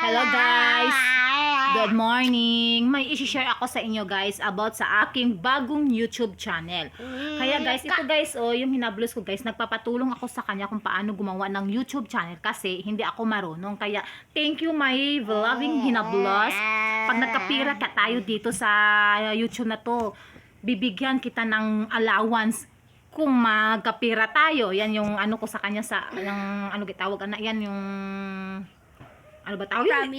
Hello guys! Good morning! May isi-share ako sa inyo guys about sa aking bagong YouTube channel. Kaya guys, ito guys, yung hinablos ko guys, nagpapatulong ako sa kanya kung paano gumawa ng YouTube channel kasi hindi ako marunong. Kaya thank you my vlogging hinablos. Pag nagkapira ka tayo dito sa YouTube na to, bibigyan kita ng allowance kung magkapira tayo. Yan yung ano ko sa kanya sa yung ano gitawag na yan yung ano ba tawag?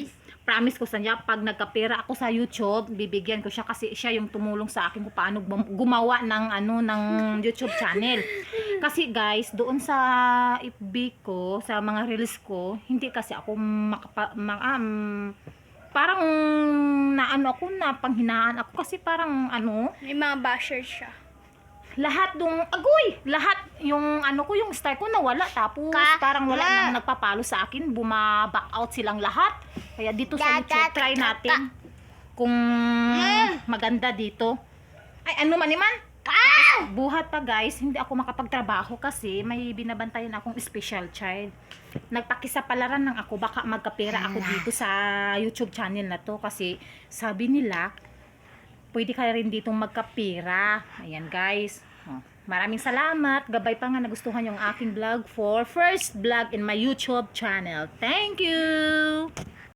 Promise ko sa niya, pag nagkapera ako sa YouTube, bibigyan ko siya kasi siya yung tumulong sa akin kung paano gumawa ng ano ng YouTube channel. Kasi guys, doon sa FB ko, sa mga reels ko, hindi kasi ako parang naano ako na panghinaan ako kasi parang ano, May mga bashers siya. lahat lahat yung ano ko, yung star ko nawala, tapos parang wala nang nagpapalo sa akin, buma-back out silang lahat. Kaya dito sa YouTube, try natin kung maganda dito. Ay, ano man naman? Buhat pa guys, hindi ako makapagtrabaho kasi may binabantayan akong special child. Nagpakisapalaran lang ako, baka magkapera ako dito sa YouTube channel na to kasi sabi nila, pwede ka rin ditong magkapira. Ayan guys. Maraming salamat. Gabay pa nga nagustuhan yung aking vlog for first vlog in my YouTube channel. Thank you!